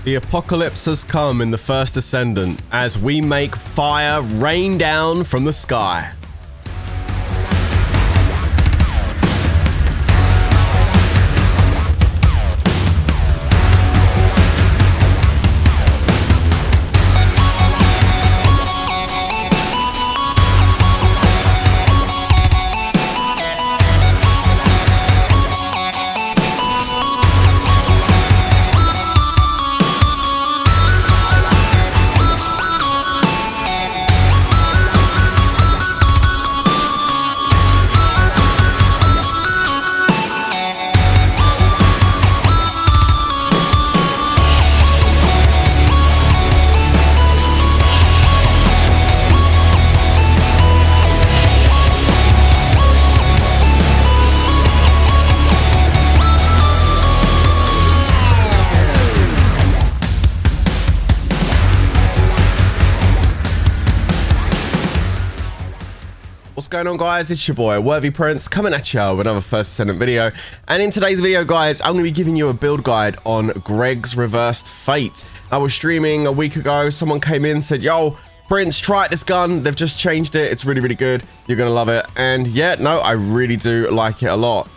The apocalypse has come in the First Descendant as we make fire rain down from the sky. What's going on, guys? It's your boy Worthy Prince coming at you with another First Descendant video, and in today's video, guys, I'm going to be giving you a build guide on Greg's Reversed Fate. I was streaming a week ago, someone came in and said, yo Prince, try out this gun, they've just changed it, it's really good, you're gonna love it. And yeah, no, I really do like it a lot.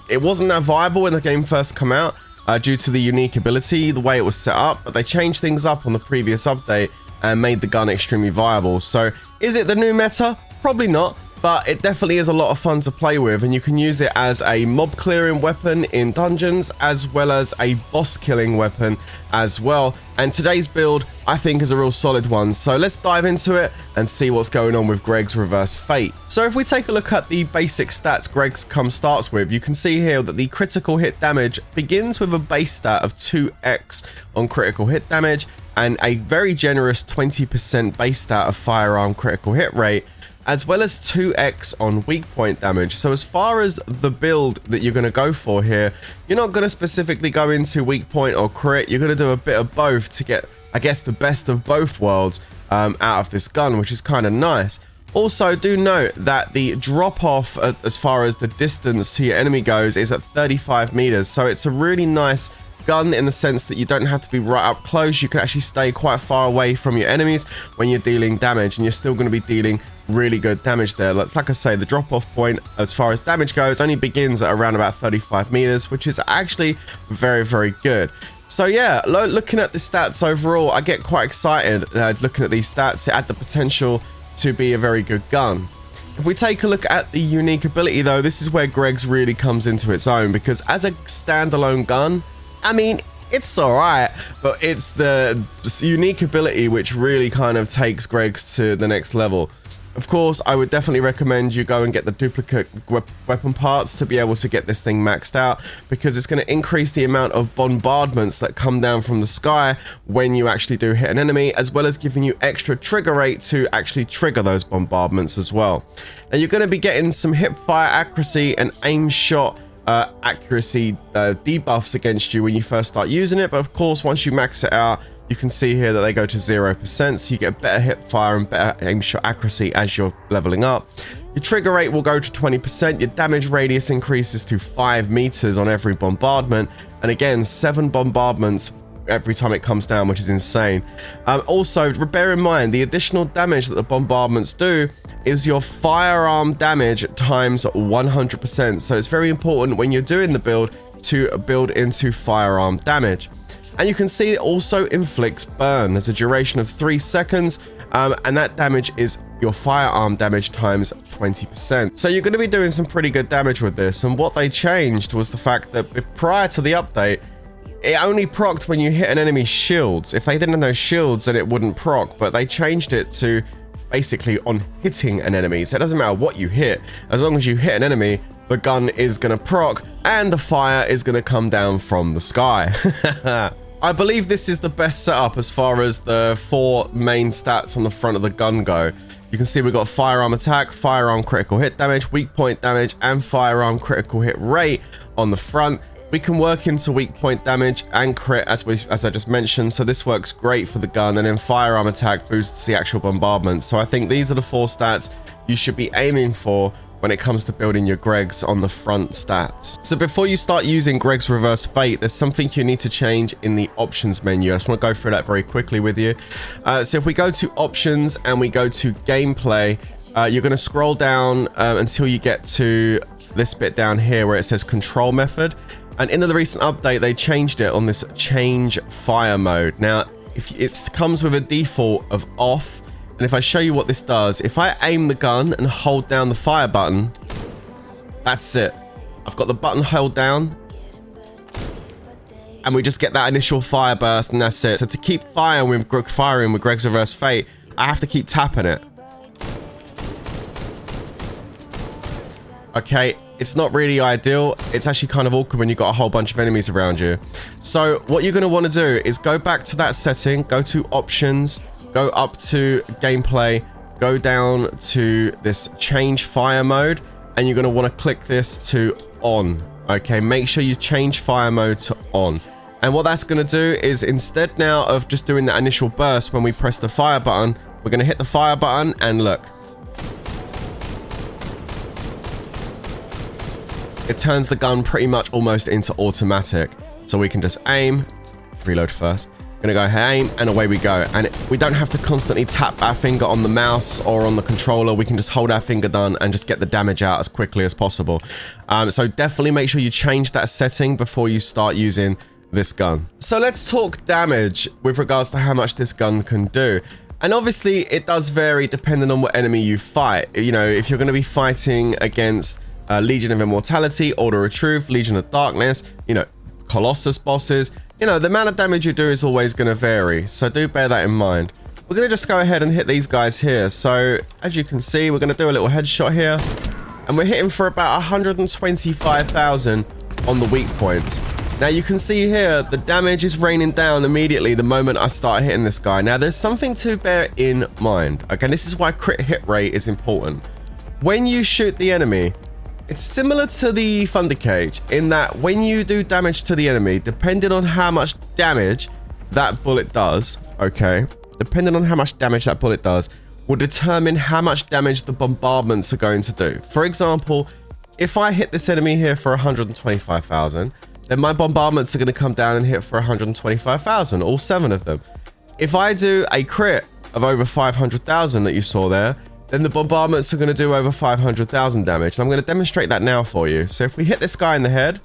It wasn't that viable when the game first came out due to the unique ability, the way it was set up, but they changed things up on the previous update and made the gun extremely viable. So is it the new meta? Probably not, but it definitely is a lot of fun to play with, and you can use it as a mob clearing weapon in dungeons as well as a boss killing weapon as well. And today's build, I think, is a real solid one. So let's dive into it and see what's going on with Greg's Reverse Fate. So if we take a look at the basic stats Greg's starts with, you can see here that the critical hit damage begins with a base stat of 2x on critical hit damage and a very generous 20% base stat of firearm critical hit rate, as well as 2x on weak point damage. So as far as the build that you're going to go for here, you're not going to specifically go into weak point or crit. You're going to do a bit of both to get, I guess, the best of both worlds out of this gun, which is kind of nice. Also, do note that the drop off as far as the distance to your enemy goes is at 35 meters. So it's a really nice gun in the sense that you don't have to be right up close. You can actually stay quite far away from your enemies when you're dealing damage, and you're still going to be dealing really good damage there. Like I say, the drop off point as far as damage goes only begins at around about 35 meters, which is actually very good. So yeah, looking at the stats overall, I get quite excited looking at these stats. It had the potential to be a very good gun. If we take a look at the unique ability though, this is where Greg's really comes into its own, because as a standalone gun, I mean, it's alright, but it's the unique ability which really kind of takes Greg's to the next level. Of course, I would definitely recommend you go and get the duplicate weapon parts to be able to get this thing maxed out, because it's going to increase the amount of bombardments that come down from the sky when you actually do hit an enemy, as well as giving you extra trigger rate to actually trigger those bombardments as well. Now you're going to be getting some hip fire accuracy and aim shot accuracy debuffs against you when you first start using it, but of course once you max it out, you can see here that they go to 0%, so you get better hip fire and better aim shot accuracy as you're leveling up. Your trigger rate will go to 20%, your damage radius increases to 5 meters on every bombardment, and again 7 bombardments every time it comes down, which is insane. Also, bear in mind, the additional damage that the bombardments do is your firearm damage times 100%. So it's very important when you're doing the build to build into firearm damage. And you can see it also inflicts burn. There's a duration of 3 seconds, and that damage is your firearm damage times 20%. So you're going to be doing some pretty good damage with this. And what they changed was the fact that prior to the update, it only procced when you hit an enemy's shields. If they didn't have those shields, then it wouldn't proc, but they changed it to basically on hitting an enemy. So it doesn't matter what you hit, as long as you hit an enemy, the gun is going to proc and the fire is going to come down from the sky. I believe this is the best setup as far as the 4 main stats on the front of the gun go. You can see we've got firearm attack, firearm critical hit damage, weak point damage, and firearm critical hit rate on the front. We can work into weak point damage and crit as I just mentioned, so this works great for the gun, and then firearm attack boosts the actual bombardment. So I think these are the 4 stats you should be aiming for when it comes to building your Greg's on the front stats. So before you start using Greg's Reverse Fate, there's something you need to change in the options menu. I just want to go through that very quickly with you. So if we go to options and we go to gameplay, you're going to scroll down until you get to this bit down here where it says control method. And in the recent update, they changed it on this change fire mode. Now, if it comes with a default of off, and if I show you what this does, if I aim the gun and hold down the fire button, that's it. I've got the button held down, and we just get that initial fire burst, and that's it. So to keep firing with Greg's Reverse Fate, I have to keep tapping it. Okay, it's not really ideal. It's actually kind of awkward when you've got a whole bunch of enemies around you. So what you're going to want to do is go back to that setting, go to options, go up to gameplay, go down to this change fire mode, and you're going to want to click this to on. Okay, make sure you change fire mode to on. And what that's going to do is, instead now of just doing that initial burst when we press the fire button, we're going to hit the fire button and look. It turns the gun pretty much almost into automatic. So we can just aim, reload first. Gonna go aim, and away we go. And we don't have to constantly tap our finger on the mouse or on the controller. We can just hold our finger down and just get the damage out as quickly as possible. So definitely make sure you change that setting before you start using this gun. So let's talk damage with regards to how much this gun can do. And obviously it does vary depending on what enemy you fight. You know, if you're going to be fighting against Legion of Immortality, Order of Truth, Legion of Darkness, you know, Colossus bosses, you know, the amount of damage you do is always going to vary. So do bear that in mind. We're going to just go ahead and hit these guys here. So as you can see, we're going to do a little headshot here. And we're hitting for about 125,000 on the weak point. Now you can see here, the damage is raining down immediately the moment I start hitting this guy. Now there's something to bear in mind. Okay, this is why crit hit rate is important. When you shoot the enemy, it's similar to the Thunder Cage in that when you do damage to the enemy, depending on how much damage that bullet does, okay, depending on how much damage that bullet does, will determine how much damage the bombardments are going to do. For example, if I hit this enemy here for 125,000, then my bombardments are going to come down and hit for 125,000, all 7 of them. If I do a crit of over 500,000 that you saw there, then the bombardments are going to do over 500,000 damage. And I'm going to demonstrate that now for you. So if we hit this guy in the head,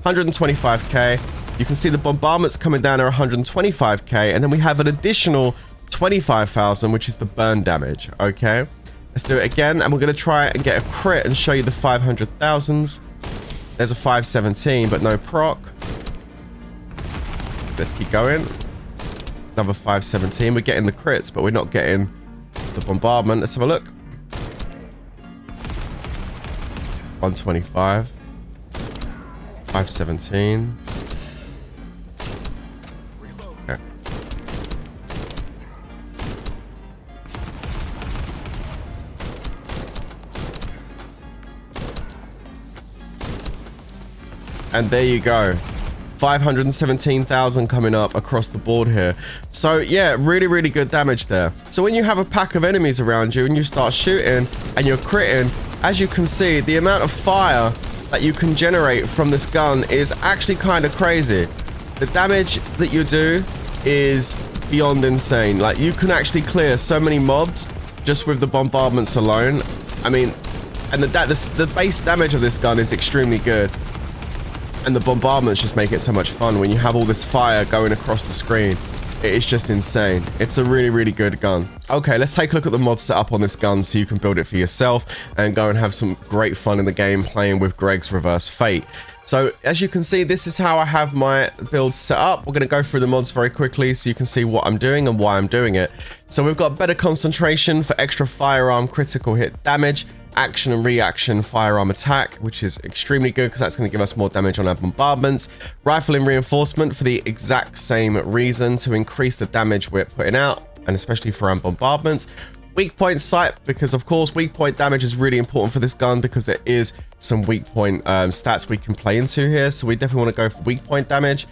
125k, you can see the bombardments coming down are 125k, and then we have an additional 25,000, which is the burn damage. Okay, let's do it again, and we're going to try and get a crit and show you the 500,000s. There's a 517, but no proc. Let's keep going. Another 517. We're getting the crits, but we're not getting the bombardment. Let's have a look. 125. 517. Okay. And there you go. 517,000 coming up across the board here. So yeah, really, really good damage there. So when you have a pack of enemies around you and you start shooting and you're critting, as you can see, the amount of fire that you can generate from this gun is actually kind of crazy. The damage that you do is beyond insane. Like, you can actually clear so many mobs just with the bombardments alone. I mean, and the base damage of this gun is extremely good. And the bombardments just make it so much fun when you have all this fire going across the screen. It is just insane. It's a really, really good gun. Okay, let's take a look at the mod setup on this gun so you can build it for yourself and go and have some great fun in the game playing with Greg's Reverse Fate. So as you can see, this is how I have my build set up. We're going to go through the mods very quickly so you can see what I'm doing and why I'm doing it. So we've got better concentration for extra firearm critical hit damage, action and reaction firearm attack, which is extremely good because that's going to give us more damage on our bombardments. Rifle and reinforcement for the exact same reason, to increase the damage we're putting out, and especially for our bombardments. Weak point sight, because of course weak point damage is really important for this gun because there is some weak point stats we can play into here, so we definitely want to go for weak point damage.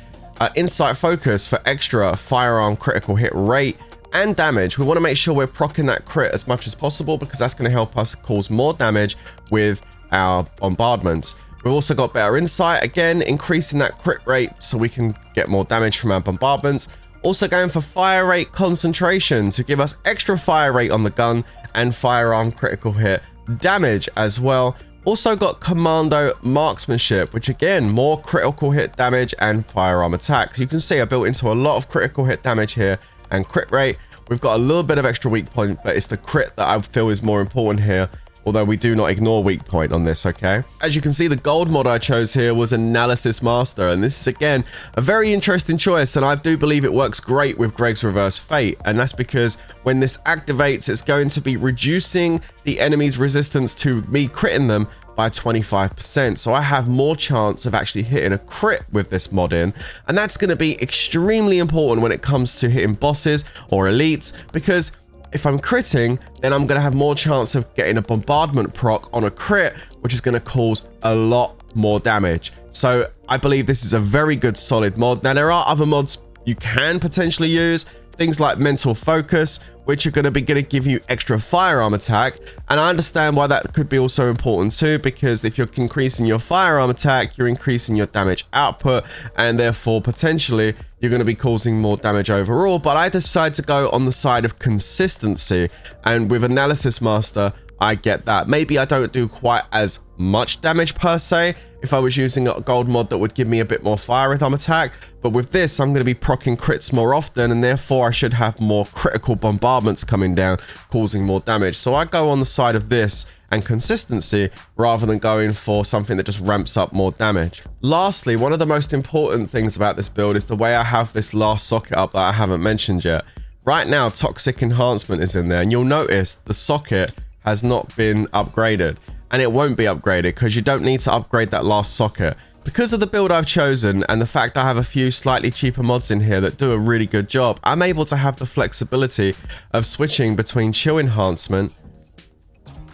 Insight focus for extra firearm critical hit rate, and damage. We want to make sure we're proccing that crit as much as possible because that's going to help us cause more damage with our bombardments. We've also got better insight, again increasing that crit rate so we can get more damage from our bombardments. Also going for fire rate concentration to give us extra fire rate on the gun and firearm critical hit damage as well. Also got commando marksmanship, which again, more critical hit damage and firearm attacks. You can see I built into a lot of critical hit damage here and crit rate. We've got a little bit of extra weak point, but it's the crit that I feel is more important here. Although we do not ignore weak point on this, okay? As you can see, the gold mod I chose here was Analysis Master, and this is, again, a very interesting choice, and I do believe it works great with Greg's Reverse Fate, and that's because when this activates, it's going to be reducing the enemy's resistance to me critting them by 25%, so I have more chance of actually hitting a crit with this mod in, and that's going to be extremely important when it comes to hitting bosses or elites, because if I'm critting, then I'm going to have more chance of getting a bombardment proc on a crit, which is going to cause a lot more damage. So I believe this is a very good solid mod. Now there are other mods you can potentially use, things like mental focus, which are going to give you extra firearm attack. And I understand why that could be also important too, because if you're increasing your firearm attack, you're increasing your damage output, and therefore potentially you're going to be causing more damage overall. But I decided to go on the side of consistency, and with Analysis Master, I get that. Maybe I don't do quite as much damage per se if I was using a gold mod that would give me a bit more fire rhythm attack, but with this I'm going to be proccing crits more often, and therefore I should have more critical bombardments coming down causing more damage. So I go on the side of this and consistency rather than going for something that just ramps up more damage. Lastly, one of the most important things about this build is the way I have this last socket up that I haven't mentioned yet. Right now toxic enhancement is in there, and you'll notice the socket has not been upgraded, and it won't be upgraded because you don't need to upgrade that last socket. Because of the build I've chosen and the fact I have a few slightly cheaper mods in here that do a really good job, I'm able to have the flexibility of switching between chill enhancement,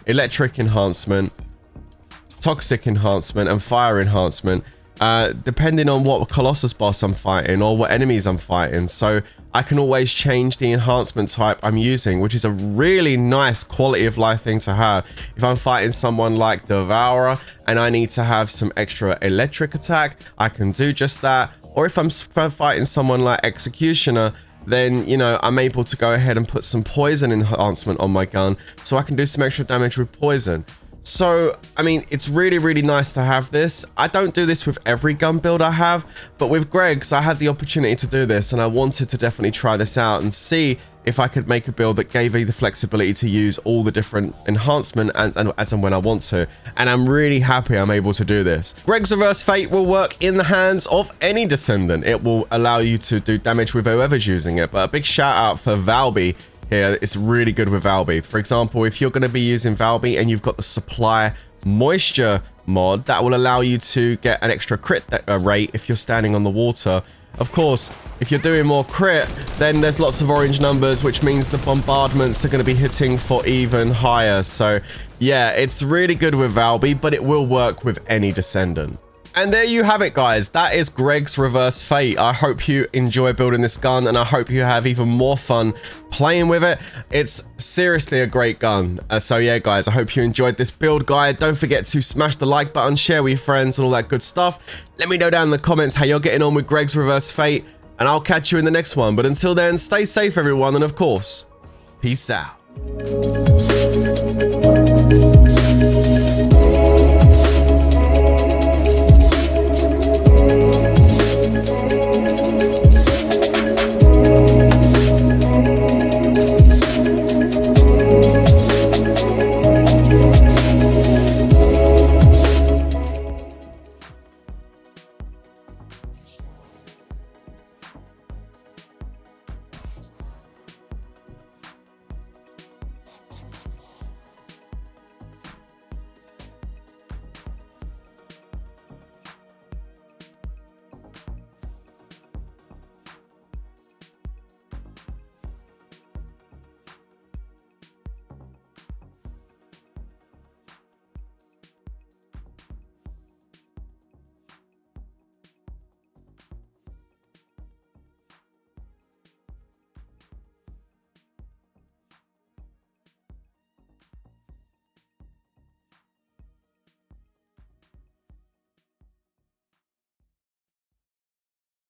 electric enhancement, toxic enhancement, and fire enhancement, depending on what Colossus boss I'm fighting or what enemies I'm fighting. So I can always change the enhancement type I'm using, which is a really nice quality of life thing to have. If I'm fighting someone like Devourer and I need to have some extra electric attack, I can do just that. Or if I'm fighting someone like Executioner, then, you know, I'm able to go ahead and put some poison enhancement on my gun so I can do some extra damage with poison. So, I mean, it's really, really nice to have this. I don't do this with every gun build I have, but with Greg's, I had the opportunity to do this, and I wanted to definitely try this out and see if I could make a build that gave me the flexibility to use all the different enhancement and as and when I want to. And I'm really happy I'm able to do this. Greg's Reverse Fate will work in the hands of any Descendant. It will allow you to do damage with whoever's using it. But a big shout out for Valby here. It's really good with Valby. For example, if you're going to be using Valby and you've got the supply moisture mod, that will allow you to get an extra crit rate if you're standing on the water. Of course, if you're doing more crit, then there's lots of orange numbers, which means the bombardments are going to be hitting for even higher. So yeah, it's really good with Valby, but it will work with any Descendant. And there you have it, guys. That is Greg's Reverse Fate. I hope you enjoy building this gun, and I hope you have even more fun playing with it. It's seriously a great gun. So yeah, guys, I hope you enjoyed this build guide. Don't forget to smash the like button, share with your friends, and all that good stuff. Let me know down in the comments how you're getting on with Greg's Reverse Fate, and I'll catch you in the next one. But until then, stay safe, everyone, and of course, peace out.